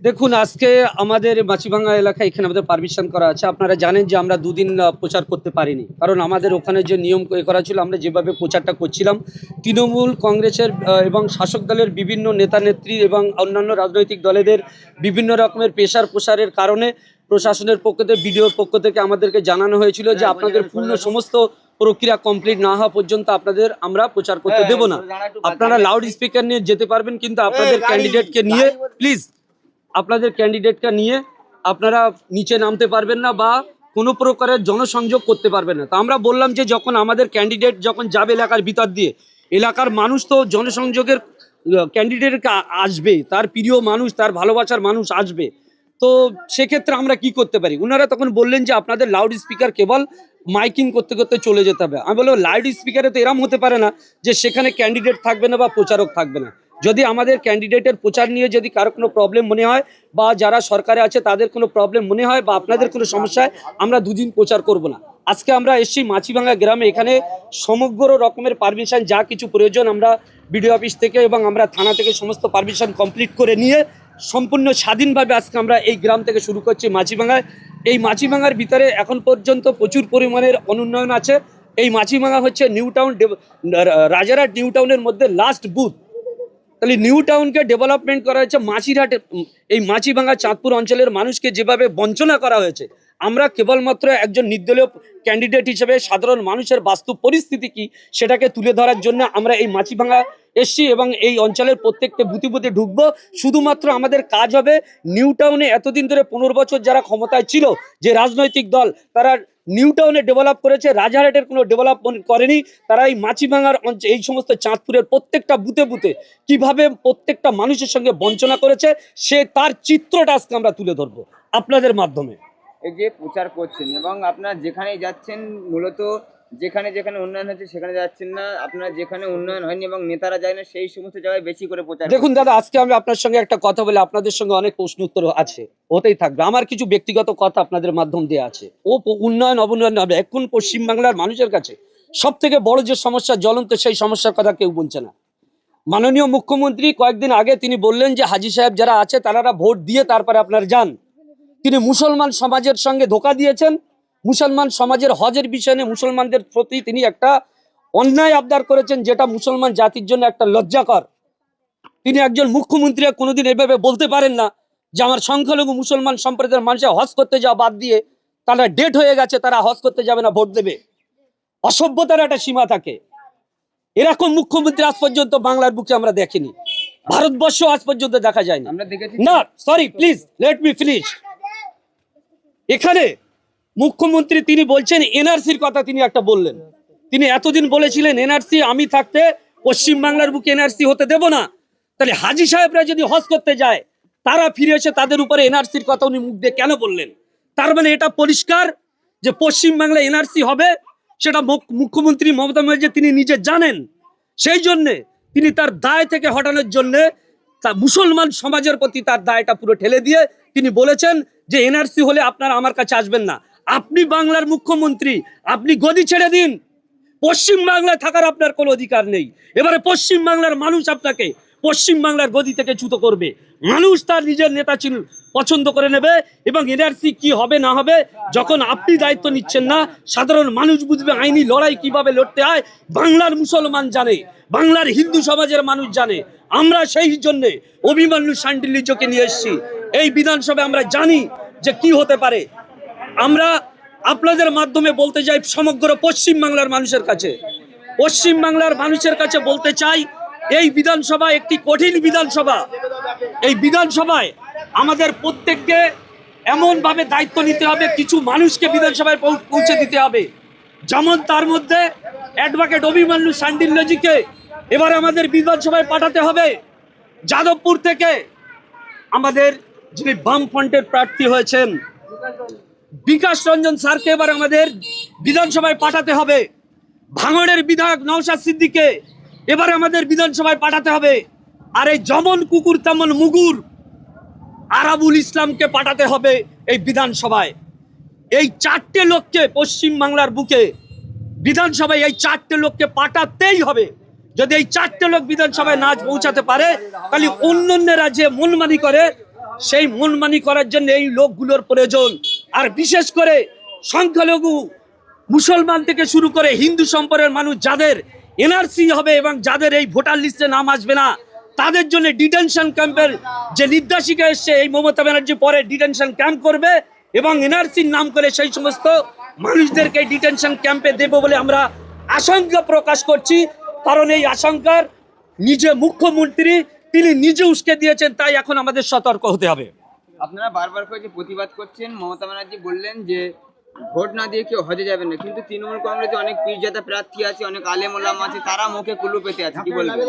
দেখুন, আজকে আমাদের মাছিভাঙ্গা এলাকায় এখানে আমাদের পারমিশন করা আছে। আপনারা জানেন যে আমরা দুদিন প্রচার করতে পারিনি, কারণ আমাদের ওখানে যে নিয়ম করা ছিল, আমরা যেভাবে প্রচারটা করছিলাম, তৃণমূল কংগ্রেসের এবং শাসক দলের বিভিন্ন নেতা নেত্রী এবং অন্যান্য রাজনৈতিক দলেদের বিভিন্ন রকমের পেশার প্রসারের কারণে প্রশাসনের পক্ষ থেকে, বিডিওর পক্ষ থেকে আমাদেরকে জানানো হয়েছিল যে আপনাদের পূর্ণ সমস্ত প্রক্রিয়া কমপ্লিট না হওয়া পর্যন্ত আপনাদের আমরা প্রচার করতে দেব না। আপনারা লাউড স্পিকার নিয়ে যেতে পারবেন, কিন্তু আপনাদের ক্যান্ডিডেটকে নিয়ে প্লিজ আপনাদের ক্যান্ডিডেটকে নিয়ে আপনারা নিচে নামতে পারবেন না বা কোনো প্রকারের জনসংযোগ করতে পারবেন না। তো আমরা বললাম যে যখন আমাদের ক্যান্ডিডেট যখন যাবে এলাকার ভিতর দিয়ে, এলাকার মানুষ তো জনসংযোগের ক্যান্ডিডেটকে আসবে, তার প্রিয় মানুষ, তার ভালোবাসার মানুষ আসবে। তো সেক্ষেত্রে আমরা কি করতে পারি? ওনারা তখন বললেন যে আপনাদের লাউড স্পিকার কেবল মাইকিং করতে করতে চলে যেতে হবে। আমি বললাম লাউড স্পিকারে তো এরম হতে পারে না যে সেখানে ক্যান্ডিডেট থাকবে না বা প্রচারক থাকবে না। যদি আমাদের ক্যান্ডিডেটের প্রচার নিয়ে যদি কারো কোনো প্রবলেম মনে হয় বা যারা সরকারে আছে তাদের কোনো প্রবলেম মনে হয় বা আপনাদের কোনো সমস্যায়, আমরা দুদিন প্রচার করব না। আজকে আমরা এসছি মাছিভাঙ্গা গ্রামে, এখানে সমগ্র রকমের পারমিশন যা কিছু প্রয়োজন আমরা বিডিও অফিস থেকে এবং আমরা থানা থেকে সমস্ত পারমিশন কমপ্লিট করে নিয়ে সম্পূর্ণ স্বাধীনভাবে আজকে আমরা এই গ্রাম থেকে শুরু করছি মাছিভাঙ্গায়। এই মাছিভাঙ্গার ভিতরে এখন পর্যন্ত প্রচুর পরিমাণের অনুন্নয়ন আছে। এই মাছিভাঙ্গা হচ্ছে নিউ টাউন, রাজারহাট নিউ টাউনের মধ্যে লাস্ট বুথ। তাহলে নিউ টাউনকে ডেভেলপমেন্ট করা হয়েছে। মাছিরহাটে এই মাছিভাঙ্গা চাঁদপুর অঞ্চলের মানুষকে যেভাবে বঞ্চনা করা হয়েছে, আমরা কেবলমাত্র একজন নির্দলীয় ক্যান্ডিডেট হিসেবে সাধারণ মানুষের বাস্তব পরিস্থিতি কি সেটাকে তুলে ধরার জন্য আমরা এই মাছিভাঙ্গা এসছি এবং এই অঞ্চলের প্রত্যেকটা বুথে বুথে ঢুকবো। শুধুমাত্র আমাদের কাজ হবে নিউ টাউনে এতদিন ধরে 15 বছর যারা ক্ষমতায় ছিল, যে রাজনৈতিক দল, তারা নিউ টাউনে ডেভেলপ করেছে, রাজারহাটের কোনো ডেভেলপমেন্ট করেনি। তারা এই মাছিভাঙ্গার এই সমস্ত চাঁদপুরের প্রত্যেকটা বুথে বুথে কিভাবে প্রত্যেকটা মানুষের সঙ্গে বঞ্চনা করেছে, সে তার চিত্রটা আজকে আমরা তুলে ধরবো আপনাদের মাধ্যমে। এই যে প্রচার করছেন এবং আপনারা যেখানেই যাচ্ছেন, মূলত যেখানে যেখানে উন্নয়ন হচ্ছে সেখানে যাচ্ছেন না, আপনারা যেখানে উন্নয়ন হয়নি এবং নেতারা যায় না সেই সমস্ত জায়গায় বেশি করে প্রচার দেখুন করছেন। দাদা, আজকে আমি আপনার সঙ্গে একটা কথা বলে, আপনাদের সঙ্গে অনেক প্রশ্ন উত্তর আছে, হতেই থাকবে। আমার কিছু ব্যক্তিগত কথা আপনাদের মাধ্যম দিয়ে আছে। উন্নয়ন অবনয়ন হবে, এখন পশ্চিমবাংলার মানুষের কাছে সব থেকে বড় যে সমস্যা জ্বলন্ত, সেই সমস্যার কথা কেউ বলছে না। মাননীয় মুখ্যমন্ত্রী কয়েকদিন আগে তিনি বললেন যে হাজী সাহেব যারা আছে তারা ভোট দিয়ে তারপরে আপনার যান। তিনি মুসলমান সমাজের সঙ্গে ধোঁকা দিয়েছেন। মুসলমান সমাজের হজের বিষয় নিয়ে মুসলমানদের প্রতি তিনি একটা অন্যায় আবদার করেছেন, যেটা মুসলমান জাতির জন্য একটা লজ্জাকর। তিনি একজন মুখ্যমন্ত্রী কোনোদিন এভাবে বলতে পারেন না যে আমার সংখ্যালঘু মুসলমান সম্প্রদায়ের মানুষের হজ করতে যাওয়া বাদ দিয়ে তারা ডেট হয়ে গেছে, তারা হজ করতে যাবে না, ভোট দেবে। অসভ্যতার একটা সীমা থাকে। এরকম মুখ্যমন্ত্রী আজ পর্যন্ত বাংলার বুকে আমরা দেখিনি, ভারতবর্ষ আজ পর্যন্ত দেখা যায়নি। আমরা দেখেছি না, sorry, please let me finish. এখানে মুখ্যমন্ত্রী তিনি বলছেন এনআরসির কথা, তিনি একটা বললেন। তিনি এতদিন বলেছিলেন এনআরসি আমি থাকতে পশ্চিমবাংলার বুকে এনআরসি হতে দেব না। তাহলে হাজী সাহেবরা যদি হজ করতে যায়, তারা ফিরে এসে তাদের উপরে এনআরসির কথা উনি মুখ দিয়ে কেন বললেন? তার মানে এটা পরিষ্কার যে পশ্চিমবাংলায় এনআরসি হবে, সেটা মুখ্যমন্ত্রী মমতা ব্যানার্জি তিনি নিজে জানেন। সেই জন্যে তিনি তার দায় থেকে হটানোর জন্যে তা মুসলমান সমাজের প্রতি তার দায়টা পুরো ঠেলে দিয়ে তিনি বলেছেন যে এনআরসি হলে আপনারা আমার কাছে আসবেন না। আপনি বাংলার মুখ্যমন্ত্রী, আপনি গদি ছেড়ে দিন। পশ্চিম বাংলায় থাকার আপনার কোনো অধিকার নেই। এবারে পশ্চিম বাংলার মানুষ আপনাকে পশ্চিম বাংলার গদি থেকে চ্যুত করবে। মানুষ তার নিজের নেতা পছন্দ করে নেবে এবং এনআরসি কি হবে না হবে যখন আপনি দায়িত্ব নিচ্ছেন না, সাধারণ মানুষ বুঝবে আইনি লড়াই কিভাবে লড়তে হয়। বাংলার মুসলমান জানে, বাংলার হিন্দু সমাজের মানুষ জানে। আমরা সেই জন্য অভিমন্যু শান্ডিল্যকে নিয়ে এসেছি এই বিধানসভায়। আমরা জানি যে কি হতে পারে। আমরা আপনাদের মাধ্যমে বলতে চাই সমগ্র পশ্চিম বাংলার মানুষের কাছে, পশ্চিম বাংলার মানুষের কাছে বলতে চাই, এই বিধানসভা একটি কঠিন বিধানসভা। এই বিধানসভায় আমাদের প্রত্যেককে এমনভাবে দায়িত্ব নিতে হবে, কিছু মানুষকে বিধানসভায় পৌঁছে দিতে হবে। যেমন তার মধ্যে অ্যাডভোকেট অভিমন্যু শান্ডিল্যজিকে এবার আমাদের বিধানসভায় পাঠাতে হবে। যাদবপুর থেকে আমাদের যিনি বামফ্রন্টের প্রার্থী হয়েছেন বিকাশ রঞ্জন স্যারকে এবার আমাদের বিধানসভায় পাঠাতে হবে। ভাঙড়ের বিধায়ক নওশাদ সিদ্দিককে এবার আমাদের বিধানসভায় পাঠাতে হবে। আর এই যেমন কুকুর তেমন মুগুর আরাবুল ইসলামকে পাঠাতে হবে এই বিধানসভায়। এই চারটে লোককে পশ্চিম বাংলার বুকে বিধানসভায় এই চারটে লোককে পাঠাতেই হবে। যদি এই চারটে লোক বিধানসভায় না পৌঁছাতে পারে, তাহলে অন্যান্যরা যে মনমানি করে সেই মনমানি করার জন্য এই লোকগুলোর প্রয়োজন। আর বিশেষ করে সংখ্যালঘু মুসলমান থেকে শুরু করে হিন্দু সম্প্রদায়ের মানুষ যাদের এনআরসি হবে এবং যাদের এই ভোটার লিস্টে নাম আসবে না, তাদের জন্য ডিটেনশন ক্যাম্পের যে নির্দেশিকা এসছে, এই মমতা ব্যানার্জি পরে ডিটেনশন ক্যাম্প করবে এবং এনআরসির নাম করে সেই সমস্ত মানুষদেরকে ডিটেনশন ক্যাম্পে দেব বলে আমরা আশঙ্কা প্রকাশ করছি। কারণ এই আশঙ্কার নিজে মুখ্যমন্ত্রী তিনি নিজে উস্কে দিয়েছেন, তাই এখন আমাদের সতর্ক হতে হবে। আপনারা বারবার করে যে প্রতিবাদ করছেন, মমতা ব্যানার্জি বললেন যে ভোট না দিয়ে কেউ হজে যাবেন না, কিন্তু তৃণমূল কংগ্রেসে অনেক পীরজাদা প্রার্থী আছে, অনেক আলেম ওলামা আছে, তারা মুখে কুলু পেতে আছে, কি বলবেন?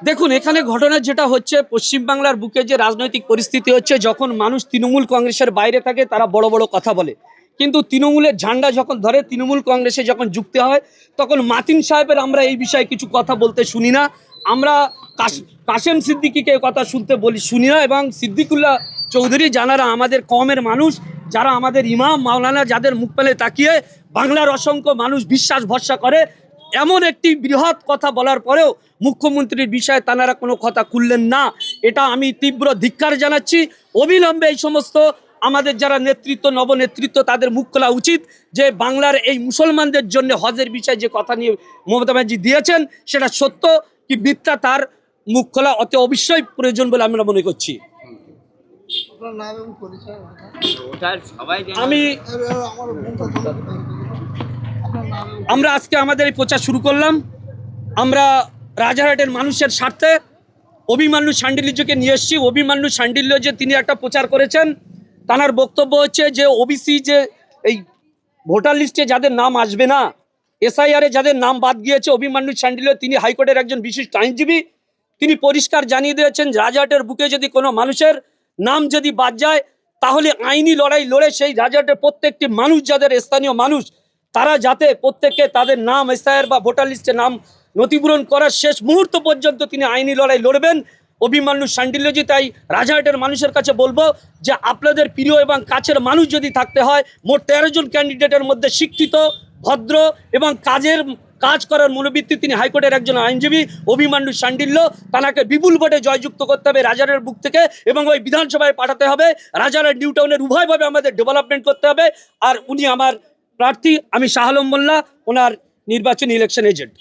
দেখুন, এখানে ঘটনা যেটা হচ্ছে, পশ্চিমবাংলার বুকে যে রাজনৈতিক পরিস্থিতি হচ্ছে, যখন মানুষ তৃণমূল কংগ্রেসের বাইরে থাকে তারা বড় বড় কথা বলে, কিন্তু তৃণমূলের ঝান্ডা যখন ধরে, তৃণমূল কংগ্রেসে যখন যুক্ত হয়, তখন মাতিন সাহেবের আমরা এই বিষয়ে কিছু কথা বলতে শুনি না। আমরা কাশেম সিদ্দিকীকে কথা শুনি না, এবং সিদ্দিকুল্লাহ চৌধুরী যারা আমাদের কমের মানুষ, যারা আমাদের ইমাম মাওলানা, যাদের মুখ পেলে তাকিয়ে বাংলার অসংখ্য মানুষ বিশ্বাস ভরসা করে, এমন একটি বৃহৎ কথা বলার পরেও মুখ্যমন্ত্রীর বিষয়ে তাঁরা কোনো কথা খুললেন না। এটা আমি তীব্র ধিক্কার জানাচ্ছি। অবিলম্বে এই সমস্ত আমাদের যারা নেতৃত্ব, নবনেতৃত্ব, তাদের মুখ খোলা উচিত যে বাংলার এই মুসলমানদের জন্য হজের বিষয়ে যে কথা নিয়ে মমতা ব্যানার্জি দিয়েছেন সেটা সত্য কি মিথ্যা, তার মুখ খোলা অতি অবশ্যই প্রয়োজন বলে আমরা মনে করছি। আমরা আজকে আমাদের এই প্রচার শুরু করলাম। আমরা রাজারহাটের মানুষের স্বার্থে অভিমন্যু শাণ্ডিল্যকে নিয়ে এসেছি। অভিমন্যু শাণ্ডিল্য যে তিনি একটা প্রচার করেছেন, তার বক্তব্য হচ্ছে যে ওবিসি যে এই ভোটার লিস্টে যাদের নাম আসবে না, এসআইআরে যাদের নাম বাদ গিয়েছে, অভিমন্যু শাণ্ডিল্য তিনি হাইকোর্টের একজন বিশিষ্ট আইনজীবী, তিনি পরিষ্কার জানিয়ে দিয়েছেন রাজারহাটের বুকে যদি কোনো মানুষের নাম যদি বাদ যায়, তাহলে আইনি লড়াই লড়ে সেই রাজারহাটের প্রত্যেকটি মানুষ, যাদের স্থানীয় মানুষ, তারা যাতে প্রত্যেককে তাদের নাম এসআইআর বা ভোটার লিস্টে নাম নথিপূরণ করার শেষ মুহূর্ত পর্যন্ত তিনি আইনি লড়াই লড়বেন অভিমন্যু শাণ্ডিল্যজি। তাই রাজারহাটের মানুষের কাছে বলবো যে আপনাদের প্রিয় এবং কাছের মানুষ যদি থাকতে হয়, মোট 13 জন ক্যান্ডিডেটের মধ্যে শিক্ষিত, ভদ্র এবং কাজ করার মনোবৃত্তি তিনি হাইকোর্টের একজন আইনজীবী অভিমন্যু শাণ্ডিল্য, তাকে বিপুল ভোটে জয়যুক্ত করতে হবে রাজারহাটের বুক থেকে এবং ওই বিধানসভায় পাঠাতে হবে। রাজারহাট নিউ টাউনের উভয়ভাবে আমাদের ডেভেলপমেন্ট করতে হবে। আর উনি আমার প্রার্থী, আমি শাহ আলম মোল্লা, ওনার নির্বাচনী ইলেকশন এজেন্ট।